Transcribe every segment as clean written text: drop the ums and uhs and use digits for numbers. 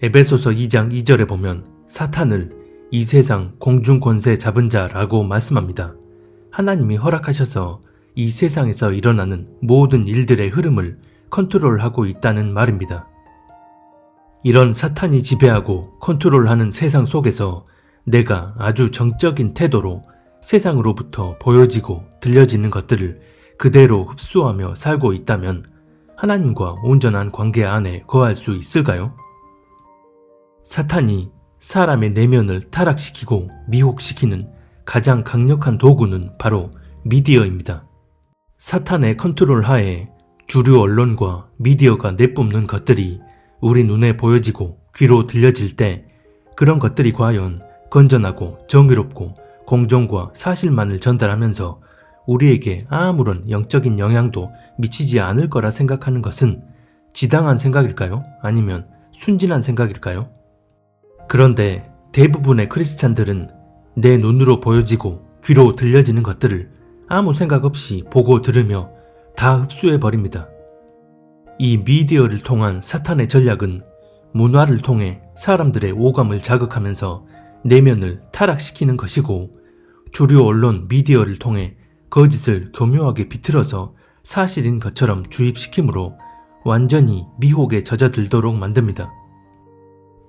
에베소서 2장 2절에 보면 사탄을 이 세상 공중 권세 잡은 자라고 말씀합니다. 하나님이 허락하셔서 이 세상에서 일어나는 모든 일들의 흐름을 컨트롤하고 있다는 말입니다. 이런 사탄이 지배하고 컨트롤하는 세상 속에서 내가 아주 정적인 태도로 세상으로부터 보여지고 들려지는 것들을 그대로 흡수하며 살고 있다면 하나님과 온전한 관계 안에 거할 수 있을까요? 사탄이 사람의 내면을 타락시키고 미혹시키는 가장 강력한 도구는 바로 미디어입니다. 사탄의 컨트롤 하에 주류 언론과 미디어가 내뿜는 것들이 우리 눈에 보여지고 귀로 들려질 때 그런 것들이 과연 건전하고 정의롭고 공정과 사실만을 전달하면서 우리에게 아무런 영적인 영향도 미치지 않을 거라 생각하는 것은 지당한 생각일까요? 아니면 순진한 생각일까요? 그런데 대부분의 크리스찬들은 내 눈으로 보여지고 귀로 들려지는 것들을 아무 생각 없이 보고 들으며 다 흡수해버립니다. 이 미디어를 통한 사탄의 전략은 문화를 통해 사람들의 오감을 자극하면서 내면을 타락시키는 것이고, 주류 언론 미디어를 통해 거짓을 교묘하게 비틀어서 사실인 것처럼 주입시키므로 완전히 미혹에 젖어들도록 만듭니다.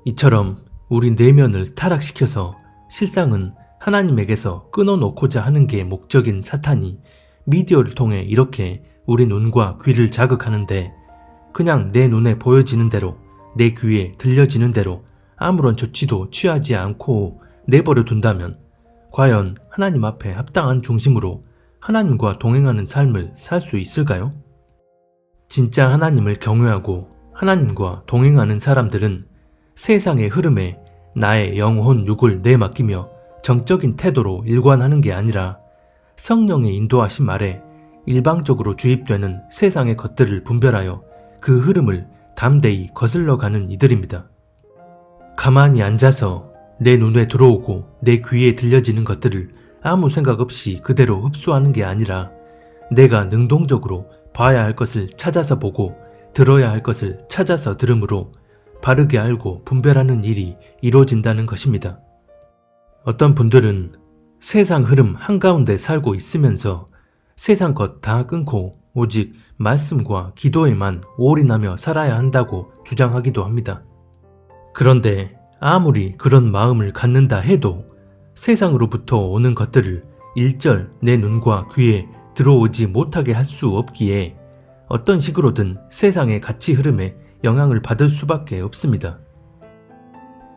이처럼 우리 내면을 타락시켜서 실상은 하나님에게서 끊어놓고자 하는 게 목적인 사탄이 미디어를 통해 이렇게 우리 눈과 귀를 자극하는데, 그냥 내 눈에 보여지는 대로, 내 귀에 들려지는 대로 아무런 조치도 취하지 않고 내버려 둔다면 과연 하나님 앞에 합당한 중심으로 하나님과 동행하는 삶을 살 수 있을까요? 진짜 하나님을 경외하고 하나님과 동행하는 사람들은 세상의 흐름에 나의 영혼 육을 내맡기며 정적인 태도로 일관하는 게 아니라 성령의 인도하심 아래 일방적으로 주입되는 세상의 것들을 분별하여 그 흐름을 담대히 거슬러가는 이들입니다. 가만히 앉아서 내 눈에 들어오고 내 귀에 들려지는 것들을 아무 생각 없이 그대로 흡수하는 게 아니라 내가 능동적으로 봐야 할 것을 찾아서 보고 들어야 할 것을 찾아서 들음으로 바르게 알고 분별하는 일이 이루어진다는 것입니다. 어떤 분들은 세상 흐름 한가운데 살고 있으면서 세상 것 다 끊고 오직 말씀과 기도에만 올인하며 살아야 한다고 주장하기도 합니다. 그런데 아무리 그런 마음을 갖는다 해도 세상으로부터 오는 것들을 일절 내 눈과 귀에 들어오지 못하게 할 수 없기에 어떤 식으로든 세상의 가치 흐름에 영향을 받을 수밖에 없습니다.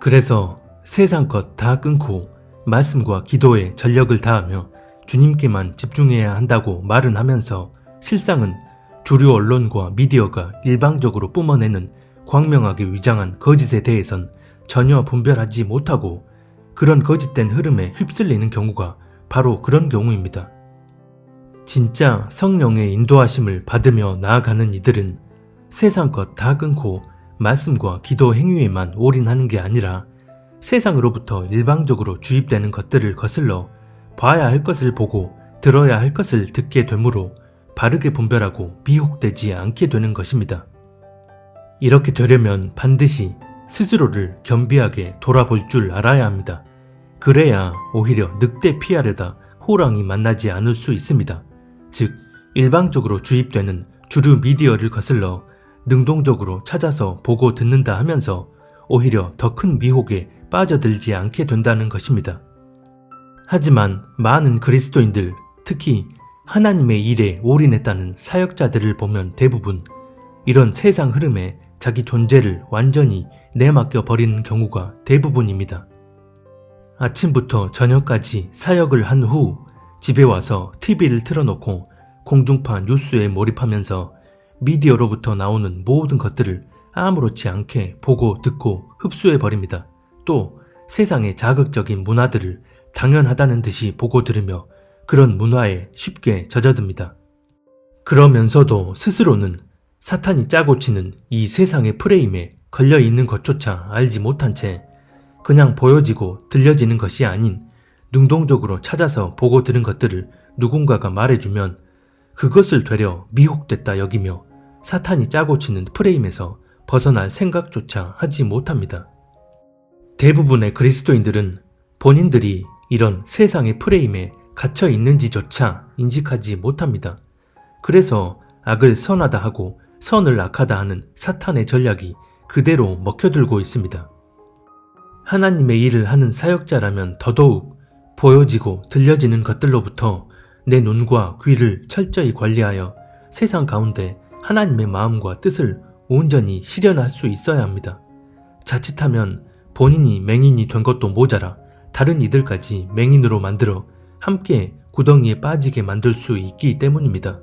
그래서 세상 것 다 끊고 말씀과 기도에 전력을 다하며 주님께만 집중해야 한다고 말은 하면서 실상은 주류 언론과 미디어가 일방적으로 뿜어내는 광명하게 위장한 거짓에 대해선 전혀 분별하지 못하고 그런 거짓된 흐름에 휩쓸리는 경우가 바로 그런 경우입니다. 진짜 성령의 인도하심을 받으며 나아가는 이들은 세상 것 다 끊고 말씀과 기도 행위에만 올인하는 게 아니라 세상으로부터 일방적으로 주입되는 것들을 거슬러 봐야 할 것을 보고 들어야 할 것을 듣게 되므로 바르게 분별하고 미혹되지 않게 되는 것입니다. 이렇게 되려면 반드시 스스로를 겸비하게 돌아볼 줄 알아야 합니다. 그래야 오히려 늑대 피하려다 호랑이 만나지 않을 수 있습니다. 즉, 일방적으로 주입되는 주류 미디어를 거슬러 능동적으로 찾아서 보고 듣는다 하면서 오히려 더 큰 미혹에 빠져들지 않게 된다는 것입니다. 하지만 많은 그리스도인들, 특히 하나님의 일에 올인했다는 사역자들을 보면 대부분 이런 세상 흐름에 자기 존재를 완전히 내맡겨 버리는 경우가 대부분입니다. 아침부터 저녁까지 사역을 한 후 집에 와서 TV를 틀어놓고 공중파 뉴스에 몰입하면서 미디어로부터 나오는 모든 것들을 아무렇지 않게 보고 듣고 흡수해버립니다. 또 세상의 자극적인 문화들을 당연하다는 듯이 보고 들으며 그런 문화에 쉽게 젖어듭니다. 그러면서도 스스로는 사탄이 짜고 치는 이 세상의 프레임에 걸려있는 것조차 알지 못한 채 그냥 보여지고 들려지는 것이 아닌 능동적으로 찾아서 보고 들은 것들을 누군가가 말해주면 그것을 되려 미혹됐다 여기며 사탄이 짜고 치는 프레임에서 벗어날 생각조차 하지 못합니다. 대부분의 그리스도인들은 본인들이 이런 세상의 프레임에 갇혀 있는지조차 인식하지 못합니다. 그래서 악을 선하다 하고 선을 악하다 하는 사탄의 전략이 그대로 먹혀들고 있습니다. 하나님의 일을 하는 사역자라면 더더욱 보여지고 들려지는 것들로부터 내 눈과 귀를 철저히 관리하여 세상 가운데 하나님의 마음과 뜻을 온전히 실현할 수 있어야 합니다. 자칫하면 본인이 맹인이 된 것도 모자라 다른 이들까지 맹인으로 만들어 함께 구덩이에 빠지게 만들 수 있기 때문입니다.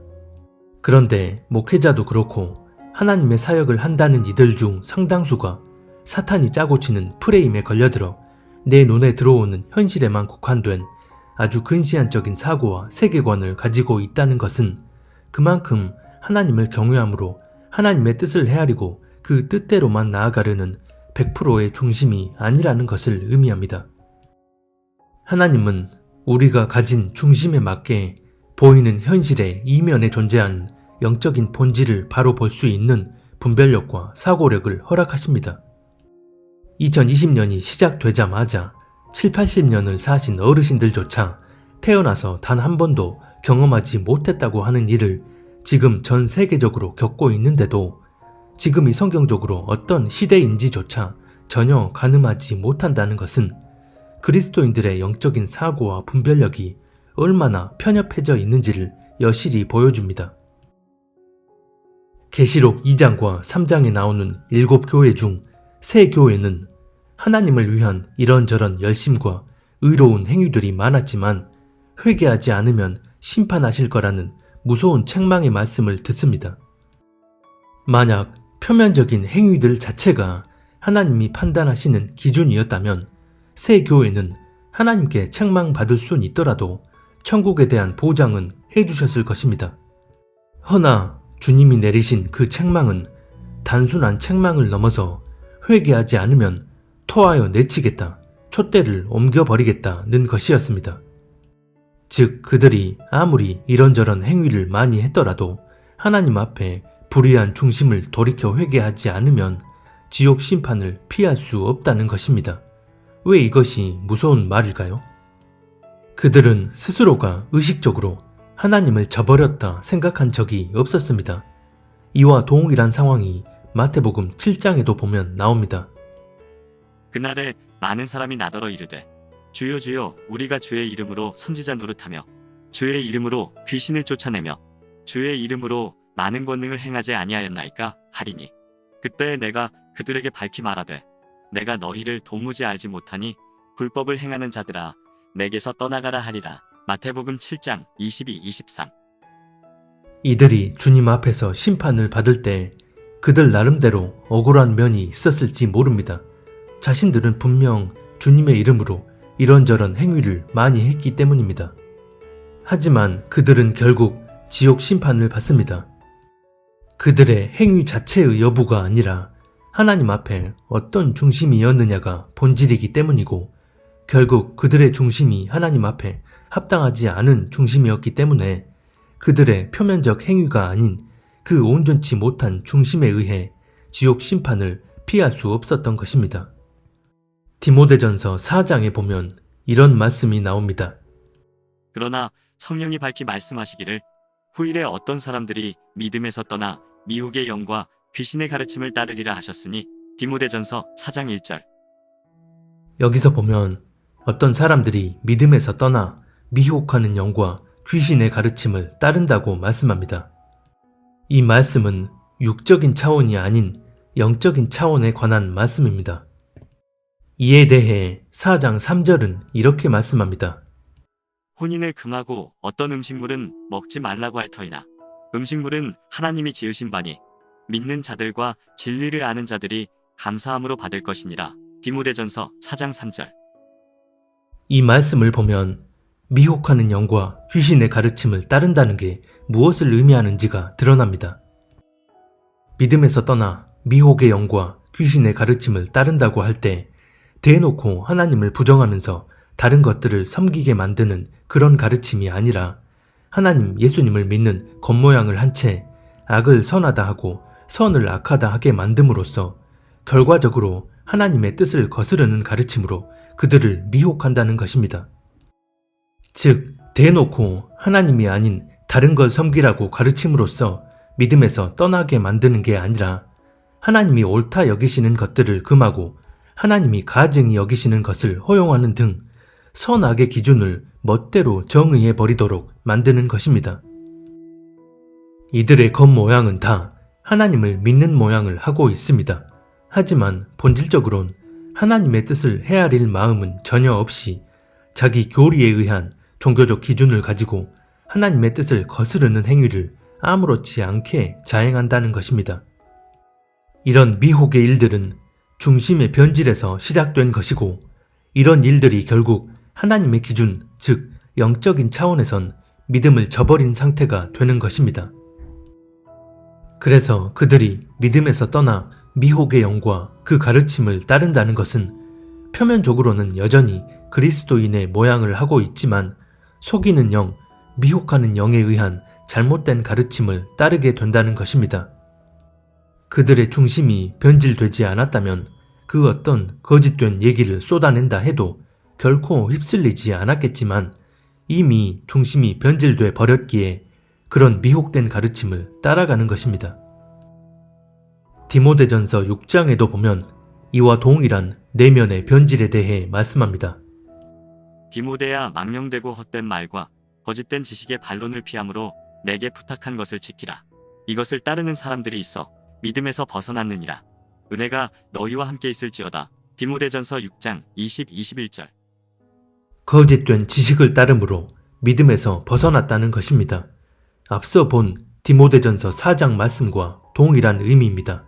그런데 목회자도 그렇고 하나님의 사역을 한다는 이들 중 상당수가 사탄이 짜고 치는 프레임에 걸려들어 내 눈에 들어오는 현실에만 국한된 아주 근시안적인 사고와 세계관을 가지고 있다는 것은 그만큼 하나님을 경외함으로 하나님의 뜻을 헤아리고 그 뜻대로만 나아가려는 100%의 중심이 아니라는 것을 의미합니다. 하나님은 우리가 가진 중심에 맞게 보이는 현실의 이면에 존재하는 영적인 본질을 바로 볼 수 있는 분별력과 사고력을 허락하십니다. 2020년이 시작되자마자 7, 80년을 사신 어르신들조차 태어나서 단 한 번도 경험하지 못했다고 하는 일을 지금 전 세계적으로 겪고 있는데도 지금이 성경적으로 어떤 시대인지조차 전혀 가늠하지 못한다는 것은 그리스도인들의 영적인 사고와 분별력이 얼마나 편협해져 있는지를 여실히 보여줍니다. 계시록 2장과 3장에 나오는 7교회 중 3교회는 하나님을 위한 이런저런 열심과 의로운 행위들이 많았지만 회개하지 않으면 심판하실 거라는 무서운 책망의 말씀을 듣습니다. 만약 표면적인 행위들 자체가 하나님이 판단하시는 기준이었다면 새 교회는 하나님께 책망받을 순 있더라도 천국에 대한 보장은 해주셨을 것입니다. 허나 주님이 내리신 그 책망은 단순한 책망을 넘어서 회개하지 않으면 토하여 내치겠다, 촛대를 옮겨버리겠다는 것이었습니다. 즉 그들이 아무리 이런저런 행위를 많이 했더라도 하나님 앞에 불의한 중심을 돌이켜 회개하지 않으면 지옥 심판을 피할 수 없다는 것입니다. 왜 이것이 무서운 말일까요? 그들은 스스로가 의식적으로 하나님을 저버렸다 생각한 적이 없었습니다. 이와 동일한 상황이 마태복음 7장에도 보면 나옵니다. 그날에 많은 사람이 나더러 이르되 주여 주여 우리가 주의 이름으로 선지자 노릇하며 주의 이름으로 귀신을 쫓아내며 주의 이름으로 많은 권능을 행하지 아니하였나이까 하리니 그때 내가 그들에게 밝히 말하되 내가 너희를 도무지 알지 못하니 불법을 행하는 자들아 내게서 떠나가라 하리라. 마태복음 7장 22-23. 이들이 주님 앞에서 심판을 받을 때 그들 나름대로 억울한 면이 있었을지 모릅니다. 자신들은 분명 주님의 이름으로 이런저런 행위를 많이 했기 때문입니다. 하지만 그들은 결국 지옥 심판을 받습니다. 그들의 행위 자체의 여부가 아니라 하나님 앞에 어떤 중심이었느냐가 본질이기 때문이고 결국 그들의 중심이 하나님 앞에 합당하지 않은 중심이었기 때문에 그들의 표면적 행위가 아닌 그 온전치 못한 중심에 의해 지옥 심판을 피할 수 없었던 것입니다. 디모데전서 4장에 보면 이런 말씀이 나옵니다. 그러나 성령이 밝히 말씀하시기를 후일에 어떤 사람들이 믿음에서 떠나 미혹의 영과 귀신의 가르침을 따르리라 하셨으니 디모데전서 4장 1절. 여기서 보면 어떤 사람들이 믿음에서 떠나 미혹하는 영과 귀신의 가르침을 따른다고 말씀합니다. 이 말씀은 육적인 차원이 아닌 영적인 차원에 관한 말씀입니다. 이에 대해 4장 3절은 이렇게 말씀합니다. 혼인을 금하고 어떤 음식물은 먹지 말라고 할 터이나 음식물은 하나님이 지으신 바니 믿는 자들과 진리를 아는 자들이 감사함으로 받을 것이니라. 디모데전서 4장 3절. 이 말씀을 보면 미혹하는 영과 귀신의 가르침을 따른다는 게 무엇을 의미하는지가 드러납니다. 믿음에서 떠나 미혹의 영과 귀신의 가르침을 따른다고 할 때 대놓고 하나님을 부정하면서 다른 것들을 섬기게 만드는 그런 가르침이 아니라 하나님 예수님을 믿는 겉모양을 한 채 악을 선하다 하고 선을 악하다 하게 만듦으로써 결과적으로 하나님의 뜻을 거스르는 가르침으로 그들을 미혹한다는 것입니다. 즉, 대놓고 하나님이 아닌 다른 걸 섬기라고 가르침으로써 믿음에서 떠나게 만드는 게 아니라 하나님이 옳다 여기시는 것들을 금하고 하나님이 가증히 여기시는 것을 허용하는 등 선악의 기준을 멋대로 정의해 버리도록 만드는 것입니다. 이들의 겉모양은 다 하나님을 믿는 모양을 하고 있습니다. 하지만 본질적으론 하나님의 뜻을 헤아릴 마음은 전혀 없이 자기 교리에 의한 종교적 기준을 가지고 하나님의 뜻을 거스르는 행위를 아무렇지 않게 자행한다는 것입니다. 이런 미혹의 일들은 중심의 변질에서 시작된 것이고, 이런 일들이 결국 하나님의 기준, 즉 영적인 차원에선 믿음을 저버린 상태가 되는 것입니다. 그래서 그들이 믿음에서 떠나 미혹의 영과 그 가르침을 따른다는 것은 표면적으로는 여전히 그리스도인의 모양을 하고 있지만 속이는 영, 미혹하는 영에 의한 잘못된 가르침을 따르게 된다는 것입니다. 그들의 중심이 변질되지 않았다면 그 어떤 거짓된 얘기를 쏟아낸다 해도 결코 휩쓸리지 않았겠지만 이미 중심이 변질돼 버렸기에 그런 미혹된 가르침을 따라가는 것입니다. 디모데전서 6장에도 보면 이와 동일한 내면의 변질에 대해 말씀합니다. 디모데야, 망령되고 헛된 말과 거짓된 지식의 반론을 피함으로 내게 부탁한 것을 지키라. 이것을 따르는 사람들이 있어 믿음에서 벗어났느니라. 은혜가 너희와 함께 있을지어다. 디모데전서 6장 20-21절. 거짓된 지식을 따름으로 믿음에서 벗어났다는 것입니다. 앞서 본 디모데전서 4장 말씀과 동일한 의미입니다.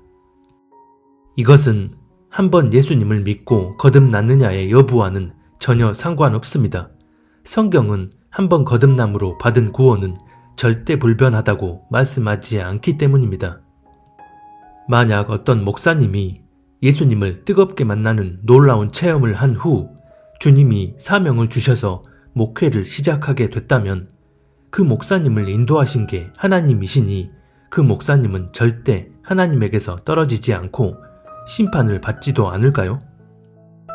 이것은 한번 예수님을 믿고 거듭났느냐의 여부와는 전혀 상관없습니다. 성경은 한번 거듭남으로 받은 구원은 절대 불변하다고 말씀하지 않기 때문입니다. 만약 어떤 목사님이 예수님을 뜨겁게 만나는 놀라운 체험을 한 후 주님이 사명을 주셔서 목회를 시작하게 됐다면 그 목사님을 인도하신 게 하나님이시니 그 목사님은 절대 하나님에게서 떨어지지 않고 심판을 받지도 않을까요?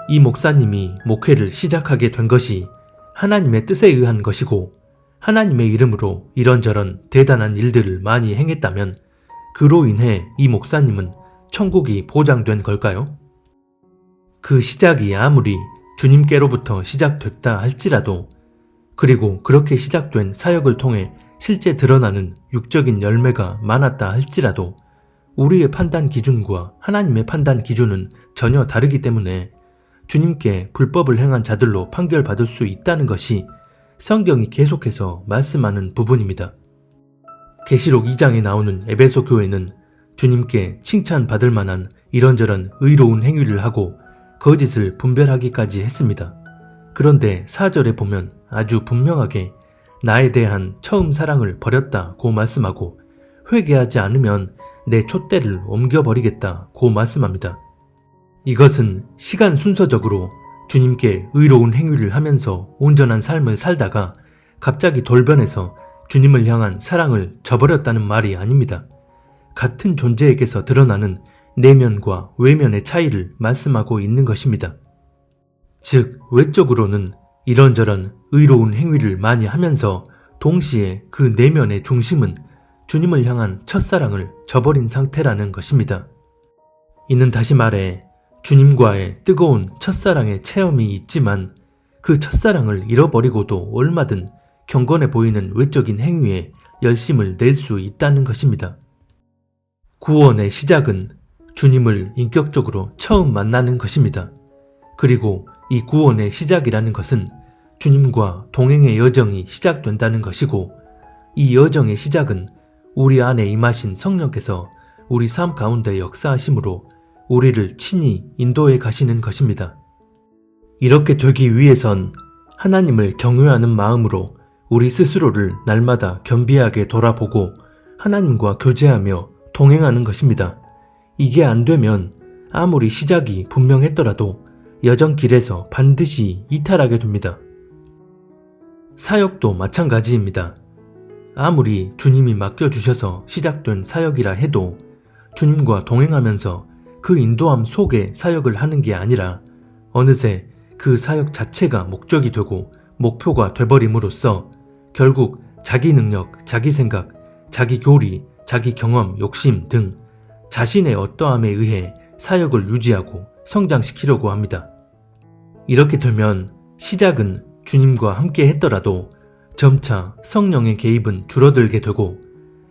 이 목사님이 목회를 시작하게 된 것이 하나님의 뜻에 의한 것이고 하나님의 이름으로 이런저런 대단한 일들을 많이 행했다면 그로 인해 이 목사님은 천국이 보장된 걸까요? 그 시작이 아무리 주님께로부터 시작됐다 할지라도, 그리고 그렇게 시작된 사역을 통해 실제 드러나는 육적인 열매가 많았다 할지라도 우리의 판단 기준과 하나님의 판단 기준은 전혀 다르기 때문에 주님께 불법을 행한 자들로 판결받을 수 있다는 것이 성경이 계속해서 말씀하는 부분입니다. 계시록 2장에 나오는 에베소 교회는 주님께 칭찬받을 만한 이런저런 의로운 행위를 하고 거짓을 분별하기까지 했습니다. 그런데 4절에 보면 아주 분명하게 나에 대한 처음 사랑을 버렸다고 말씀하고 회개하지 않으면 내 촛대를 옮겨버리겠다고 말씀합니다. 이것은 시간 순서적으로 주님께 의로운 행위를 하면서 온전한 삶을 살다가 갑자기 돌변해서 주님을 향한 사랑을 저버렸다는 말이 아닙니다. 같은 존재에게서 드러나는 내면과 외면의 차이를 말씀하고 있는 것입니다. 즉, 외적으로는 이런저런 의로운 행위를 많이 하면서 동시에 그 내면의 중심은 주님을 향한 첫사랑을 저버린 상태라는 것입니다. 이는 다시 말해 주님과의 뜨거운 첫사랑의 체험이 있지만 그 첫사랑을 잃어버리고도 얼마든 경건해 보이는 외적인 행위에 열심을 낼 수 있다는 것입니다. 구원의 시작은 주님을 인격적으로 처음 만나는 것입니다. 그리고 이 구원의 시작이라는 것은 주님과 동행의 여정이 시작된다는 것이고, 이 여정의 시작은 우리 안에 임하신 성령께서 우리 삶 가운데 역사하심으로 우리를 친히 인도해 가시는 것입니다. 이렇게 되기 위해선 하나님을 경외하는 마음으로 우리 스스로를 날마다 겸비하게 돌아보고 하나님과 교제하며 동행하는 것입니다. 이게 안 되면 아무리 시작이 분명했더라도 여정길에서 반드시 이탈하게 됩니다. 사역도 마찬가지입니다. 아무리 주님이 맡겨주셔서 시작된 사역이라 해도 주님과 동행하면서 그 인도함 속에 사역을 하는 게 아니라 어느새 그 사역 자체가 목적이 되고 목표가 돼버림으로써 결국 자기 능력, 자기 생각, 자기 교리, 자기 경험, 욕심 등 자신의 어떠함에 의해 사역을 유지하고 성장시키려고 합니다. 이렇게 되면 시작은 주님과 함께 했더라도 점차 성령의 개입은 줄어들게 되고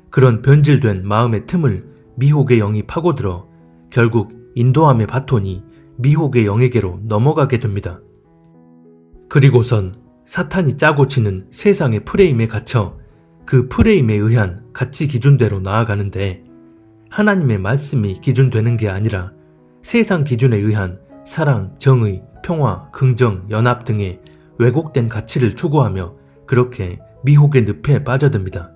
그런 변질된 마음의 틈을 미혹의 영이 파고들어 결국 인도함의 바톤이 미혹의 영에게로 넘어가게 됩니다. 그리고선 사탄이 짜고 치는 세상의 프레임에 갇혀 그 프레임에 의한 가치 기준대로 나아가는데 하나님의 말씀이 기준되는 게 아니라 세상 기준에 의한 사랑, 정의, 평화, 긍정, 연합 등의 왜곡된 가치를 추구하며 그렇게 미혹의 늪에 빠져듭니다.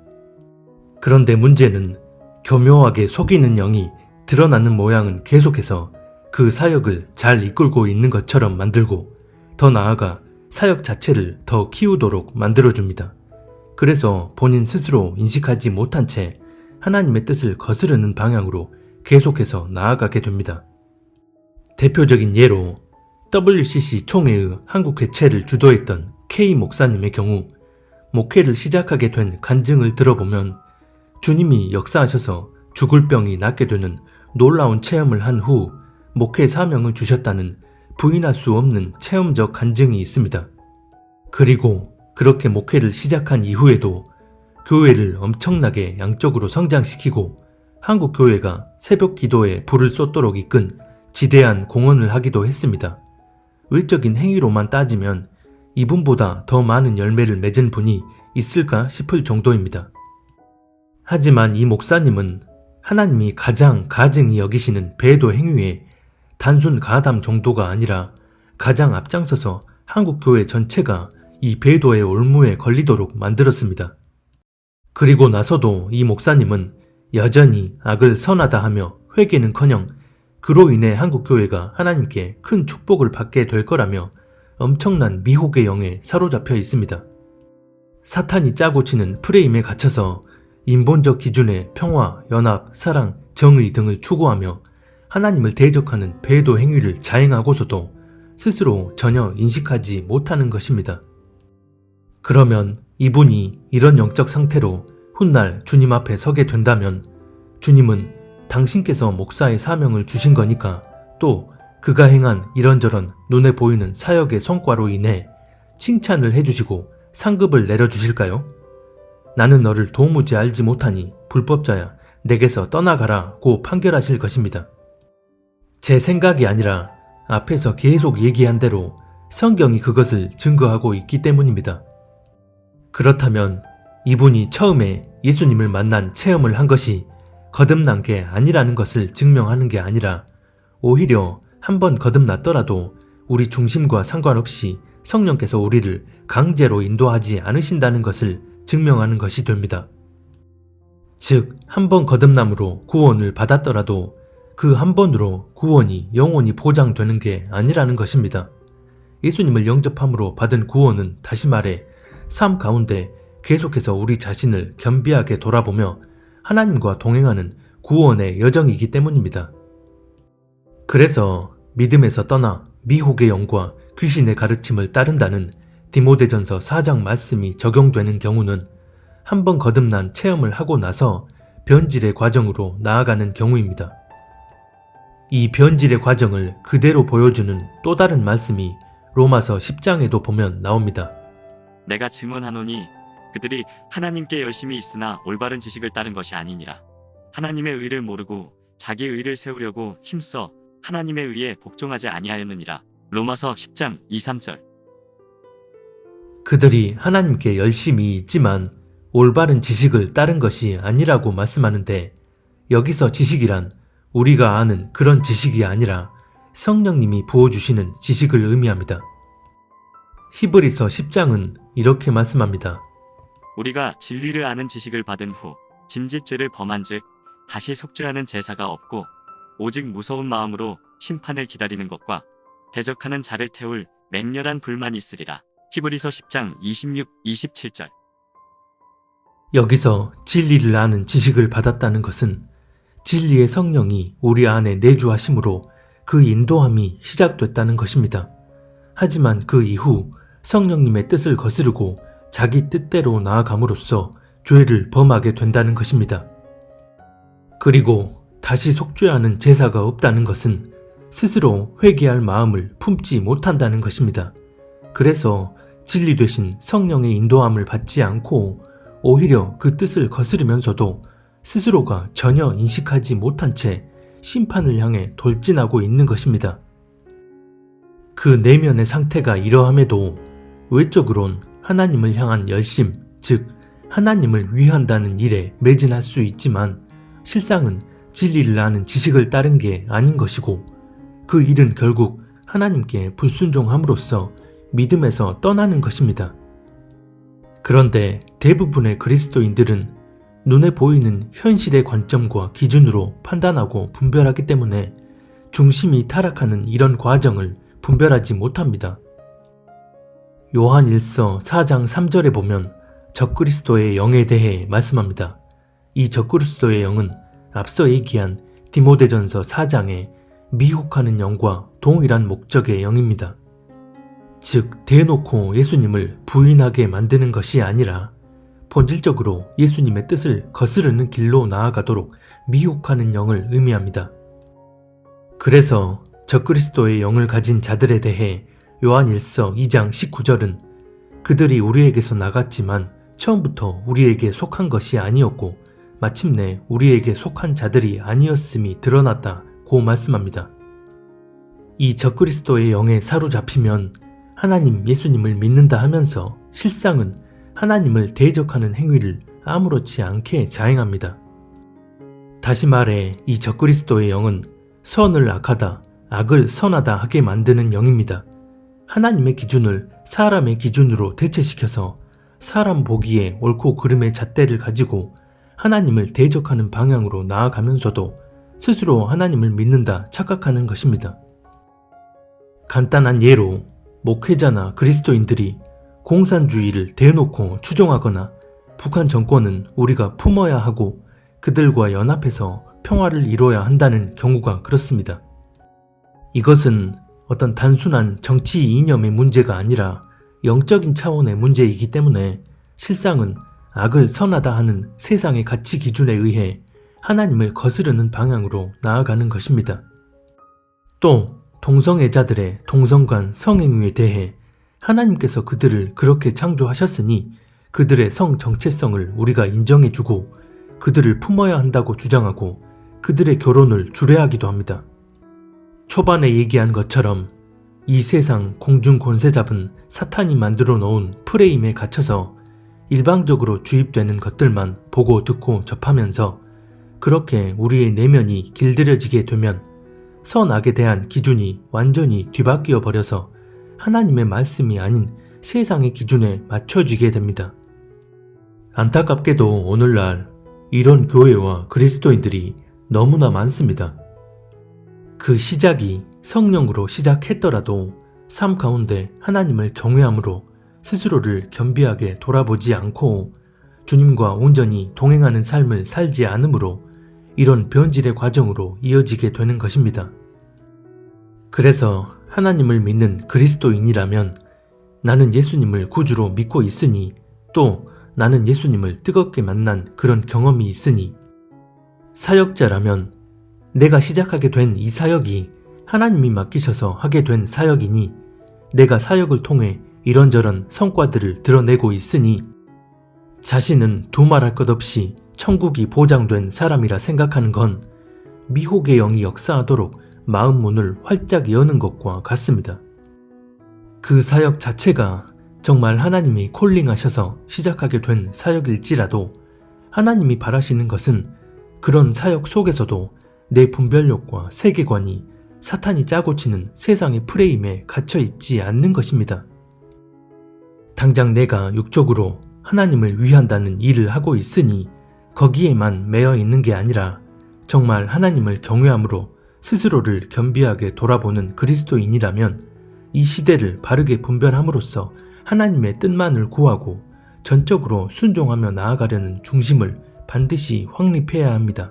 그런데 문제는 교묘하게 속이는 영이 드러나는 모양은 계속해서 그 사역을 잘 이끌고 있는 것처럼 만들고 더 나아가 사역 자체를 더 키우도록 만들어줍니다. 그래서 본인 스스로 인식하지 못한 채 하나님의 뜻을 거스르는 방향으로 계속해서 나아가게 됩니다. 대표적인 예로 WCC 총회의 한국 개최를 주도했던 K 목사님의 경우 목회를 시작하게 된 간증을 들어보면 주님이 역사하셔서 죽을 병이 낫게 되는 놀라운 체험을 한 후 목회 사명을 주셨다는 부인할 수 없는 체험적 간증이 있습니다. 그리고 그렇게 목회를 시작한 이후에도 교회를 엄청나게 양적으로 성장시키고 한국 교회가 새벽 기도에 불을 쏟도록 이끈 지대한 공헌을 하기도 했습니다. 외적인 행위로만 따지면 이분보다 더 많은 열매를 맺은 분이 있을까 싶을 정도입니다. 하지만 이 목사님은 하나님이 가장 가증히 여기시는 배도 행위에 단순 가담 정도가 아니라 가장 앞장서서 한국 교회 전체가 이 배도의 올무에 걸리도록 만들었습니다. 그리고 나서도 이 목사님은 여전히 악을 선하다 하며 회개는커녕 그로 인해 한국 교회가 하나님께 큰 축복을 받게 될 거라며 엄청난 미혹의 영에 사로잡혀 있습니다. 사탄이 짜고 치는 프레임에 갇혀서 인본적 기준의 평화, 연합, 사랑, 정의 등을 추구하며 하나님을 대적하는 배도 행위를 자행하고서도 스스로 전혀 인식하지 못하는 것입니다. 그러면 이분이 이런 영적 상태로 훗날 주님 앞에 서게 된다면 주님은 당신께서 목사의 사명을 주신 거니까 또 그가 행한 이런저런 눈에 보이는 사역의 성과로 인해 칭찬을 해주시고 상급을 내려주실까요? 나는 너를 도무지 알지 못하니 불법자야 내게서 떠나가라고 판결하실 것입니다. 제 생각이 아니라 앞에서 계속 얘기한 대로 성경이 그것을 증거하고 있기 때문입니다. 그렇다면 이분이 처음에 예수님을 만난 체험을 한 것이 거듭난 게 아니라는 것을 증명하는 게 아니라 오히려 한번 거듭났더라도 우리 중심과 상관없이 성령께서 우리를 강제로 인도하지 않으신다는 것을 증명하는 것이 됩니다. 즉, 한 번 거듭남으로 구원을 받았더라도 그 한 번으로 구원이 영원히 보장되는 게 아니라는 것입니다. 예수님을 영접함으로 받은 구원은 다시 말해 삶 가운데 계속해서 우리 자신을 겸비하게 돌아보며 하나님과 동행하는 구원의 여정이기 때문입니다. 그래서 믿음에서 떠나 미혹의 영과 귀신의 가르침을 따른다는 디모데전서 4장 말씀이 적용되는 경우는 한 번 거듭난 체험을 하고 나서 변질의 과정으로 나아가는 경우입니다. 이 변질의 과정을 그대로 보여주는 또 다른 말씀이 로마서 10장에도 보면 나옵니다. 내가 증언하노니 그들이 하나님께 열심히 있으나 올바른 지식을 따른 것이 아니니라. 하나님의 의를 모르고 자기 의를 세우려고 힘써 하나님의 의에 복종하지 아니하였느니라. 로마서 10장 2, 3절. 그들이 하나님께 열심히 있지만 올바른 지식을 따른 것이 아니라고 말씀하는데 여기서 지식이란 우리가 아는 그런 지식이 아니라 성령님이 부어주시는 지식을 의미합니다. 히브리서 10장은 이렇게 말씀합니다. 우리가 진리를 아는 지식을 받은 후 짐짓죄를 범한즉 다시 속죄하는 제사가 없고 오직 무서운 마음으로 심판을 기다리는 것과 대적하는 자를 태울 맹렬한 불만이 있으리라. 히브리서 10장 26, 27절. 여기서 진리를 아는 지식을 받았다는 것은 진리의 성령이 우리 안에 내주하심으로 그 인도함이 시작됐다는 것입니다. 하지만 그 이후 성령님의 뜻을 거스르고 자기 뜻대로 나아감으로써 죄를 범하게 된다는 것입니다. 그리고 다시 속죄하는 제사가 없다는 것은 스스로 회개할 마음을 품지 못한다는 것입니다. 그래서 진리 되신 성령의 인도함을 받지 않고 오히려 그 뜻을 거스르면서도 스스로가 전혀 인식하지 못한 채 심판을 향해 돌진하고 있는 것입니다. 그 내면의 상태가 이러함에도 외적으론 하나님을 향한 열심, 즉 하나님을 위한다는 일에 매진할 수 있지만 실상은 진리를 아는 지식을 따른 게 아닌 것이고 그 일은 결국 하나님께 불순종함으로써 믿음에서 떠나는 것입니다. 그런데 대부분의 그리스도인들은 눈에 보이는 현실의 관점과 기준으로 판단하고 분별하기 때문에 중심이 타락하는 이런 과정을 분별하지 못합니다. 요한 1서 4장 3절에 보면 적그리스도의 영에 대해 말씀합니다. 이 적그리스도의 영은 앞서 얘기한 디모데전서 4장의 미혹하는 영과 동일한 목적의 영입니다. 즉 대놓고 예수님을 부인하게 만드는 것이 아니라 본질적으로 예수님의 뜻을 거스르는 길로 나아가도록 미혹하는 영을 의미합니다. 그래서 적그리스도의 영을 가진 자들에 대해 요한 1서 2장 19절은 그들이 우리에게서 나갔지만 처음부터 우리에게 속한 것이 아니었고 마침내 우리에게 속한 자들이 아니었음이 드러났다고 말씀합니다. 이 적그리스도의 영에 사로잡히면 하나님 예수님을 믿는다 하면서 실상은 하나님을 대적하는 행위를 아무렇지 않게 자행합니다. 다시 말해 이 적그리스도의 영은 선을 악하다, 악을 선하다 하게 만드는 영입니다. 하나님의 기준을 사람의 기준으로 대체시켜서 사람 보기에 옳고 그름의 잣대를 가지고 하나님을 대적하는 방향으로 나아가면서도 스스로 하나님을 믿는다 착각하는 것입니다. 간단한 예로 목회자나 그리스도인들이 공산주의를 대놓고 추종하거나 북한 정권은 우리가 품어야 하고 그들과 연합해서 평화를 이뤄야 한다는 경우가 그렇습니다. 이것은 어떤 단순한 정치 이념의 문제가 아니라 영적인 차원의 문제이기 때문에 실상은 악을 선하다 하는 세상의 가치 기준에 의해 하나님을 거스르는 방향으로 나아가는 것입니다. 또 동성애자들의 동성간 성행위에 대해 하나님께서 그들을 그렇게 창조하셨으니 그들의 성 정체성을 우리가 인정해주고 그들을 품어야 한다고 주장하고 그들의 결혼을 주례하기도 합니다. 초반에 얘기한 것처럼 이 세상 공중 권세 잡은 사탄이 만들어 놓은 프레임에 갇혀서 일방적으로 주입되는 것들만 보고 듣고 접하면서 그렇게 우리의 내면이 길들여지게 되면 선악에 대한 기준이 완전히 뒤바뀌어 버려서 하나님의 말씀이 아닌 세상의 기준에 맞춰지게 됩니다. 안타깝게도 오늘날 이런 교회와 그리스도인들이 너무나 많습니다. 그 시작이 성령으로 시작했더라도 삶 가운데 하나님을 경외함으로 스스로를 겸비하게 돌아보지 않고 주님과 온전히 동행하는 삶을 살지 않으므로 이런 변질의 과정으로 이어지게 되는 것입니다. 그래서 하나님을 믿는 그리스도인이라면 나는 예수님을 구주로 믿고 있으니 또 나는 예수님을 뜨겁게 만난 그런 경험이 있으니 사역자라면 내가 시작하게 된 이 사역이 하나님이 맡기셔서 하게 된 사역이니 내가 사역을 통해 이런저런 성과들을 드러내고 있으니 자신은 두말할 것 없이 천국이 보장된 사람이라 생각하는 건 미혹의 영이 역사하도록 마음 문을 활짝 여는 것과 같습니다. 그 사역 자체가 정말 하나님이 콜링하셔서 시작하게 된 사역일지라도 하나님이 바라시는 것은 그런 사역 속에서도 내 분별력과 세계관이 사탄이 짜고 치는 세상의 프레임에 갇혀 있지 않는 것입니다. 당장 내가 육적으로 하나님을 위한다는 일을 하고 있으니 거기에만 매여 있는 게 아니라 정말 하나님을 경외함으로 스스로를 겸비하게 돌아보는 그리스도인이라면 이 시대를 바르게 분별함으로써 하나님의 뜻만을 구하고 전적으로 순종하며 나아가려는 중심을 반드시 확립해야 합니다.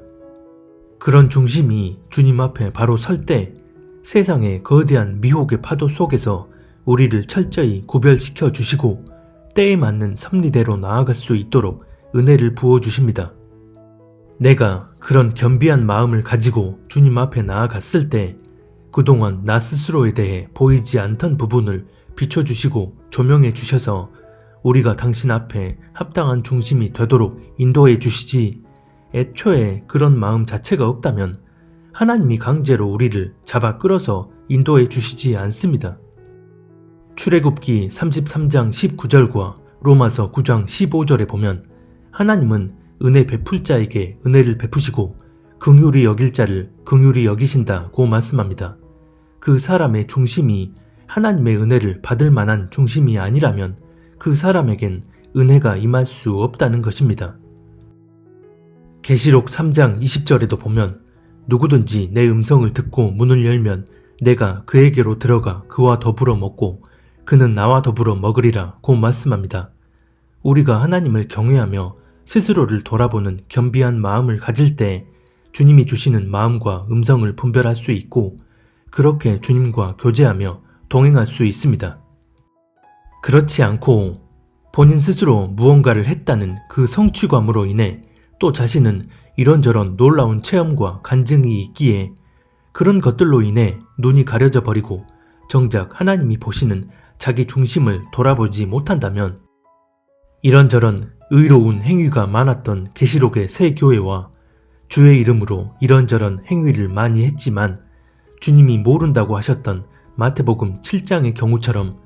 그런 중심이 주님 앞에 바로 설 때 세상의 거대한 미혹의 파도 속에서 우리를 철저히 구별시켜 주시고 때에 맞는 섭리대로 나아갈 수 있도록 은혜를 부어주십니다. 내가 그런 겸비한 마음을 가지고 주님 앞에 나아갔을 때 그동안 나 스스로에 대해 보이지 않던 부분을 비춰주시고 조명해 주셔서 우리가 당신 앞에 합당한 중심이 되도록 인도해 주시지, 애초에 그런 마음 자체가 없다면 하나님이 강제로 우리를 잡아 끌어서 인도해 주시지 않습니다. 출애굽기 33장 19절과 로마서 9장 15절에 보면 하나님은 은혜 베풀 자에게 은혜를 베푸시고 긍휼히 여길 자를 긍휼히 여기신다고 말씀합니다. 그 사람의 중심이 하나님의 은혜를 받을 만한 중심이 아니라면 그 사람에겐 은혜가 임할 수 없다는 것입니다. 계시록 3장 20절에도 보면 누구든지 내 음성을 듣고 문을 열면 내가 그에게로 들어가 그와 더불어 먹고 그는 나와 더불어 먹으리라 고 말씀합니다. 우리가 하나님을 경외하며 스스로를 돌아보는 겸비한 마음을 가질 때 주님이 주시는 마음과 음성을 분별할 수 있고 그렇게 주님과 교제하며 동행할 수 있습니다. 그렇지 않고 본인 스스로 무언가를 했다는 그 성취감으로 인해 또 자신은 이런저런 놀라운 체험과 간증이 있기에 그런 것들로 인해 눈이 가려져 버리고 정작 하나님이 보시는 자기 중심을 돌아보지 못한다면 이런저런 의로운 행위가 많았던 계시록의 새 교회와 주의 이름으로 이런저런 행위를 많이 했지만 주님이 모른다고 하셨던 마태복음 7장의 경우처럼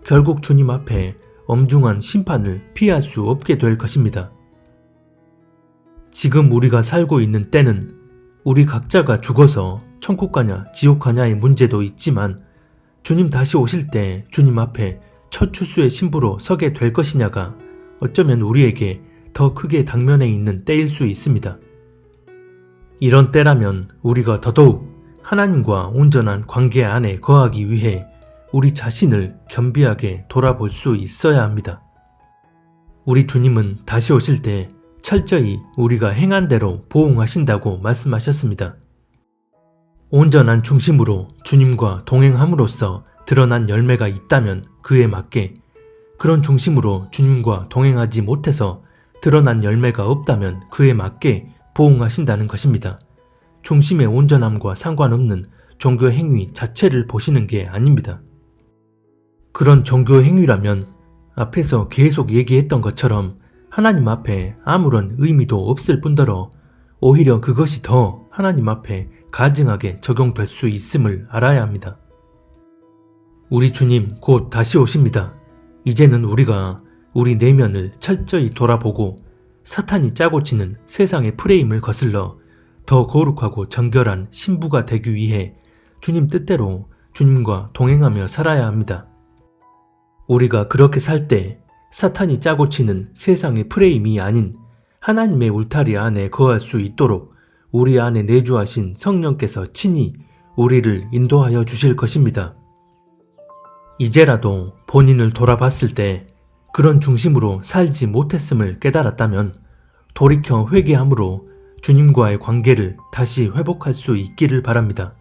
결국 주님 앞에 엄중한 심판을 피할 수 없게 될 것입니다. 지금 우리가 살고 있는 때는 우리 각자가 죽어서 천국 가냐 지옥 가냐의 문제도 있지만 주님 다시 오실 때 주님 앞에 첫 추수의 신부로 서게 될 것이냐가 어쩌면 우리에게 더 크게 당면에 있는 때일 수 있습니다. 이런 때라면 우리가 더더욱 하나님과 온전한 관계 안에 거하기 위해 우리 자신을 겸비하게 돌아볼 수 있어야 합니다. 우리 주님은 다시 오실 때 철저히 우리가 행한 대로 보응하신다고 말씀하셨습니다. 온전한 중심으로 주님과 동행함으로써 드러난 열매가 있다면 그에 맞게, 그런 중심으로 주님과 동행하지 못해서 드러난 열매가 없다면 그에 맞게 보응하신다는 것입니다. 중심의 온전함과 상관없는 종교 행위 자체를 보시는 게 아닙니다. 그런 종교 행위라면 앞에서 계속 얘기했던 것처럼 하나님 앞에 아무런 의미도 없을 뿐더러 오히려 그것이 더 하나님 앞에 가증하게 적용될 수 있음을 알아야 합니다. 우리 주님 곧 다시 오십니다. 이제는 우리가 우리 내면을 철저히 돌아보고 사탄이 짜고 치는 세상의 프레임을 거슬러 더 거룩하고 정결한 신부가 되기 위해 주님 뜻대로 주님과 동행하며 살아야 합니다. 우리가 그렇게 살 때 사탄이 짜고 치는 세상의 프레임이 아닌 하나님의 울타리 안에 거할 수 있도록 우리 안에 내주하신 성령께서 친히 우리를 인도하여 주실 것입니다. 이제라도 본인을 돌아봤을 때 그런 중심으로 살지 못했음을 깨달았다면 돌이켜 회개함으로 주님과의 관계를 다시 회복할 수 있기를 바랍니다.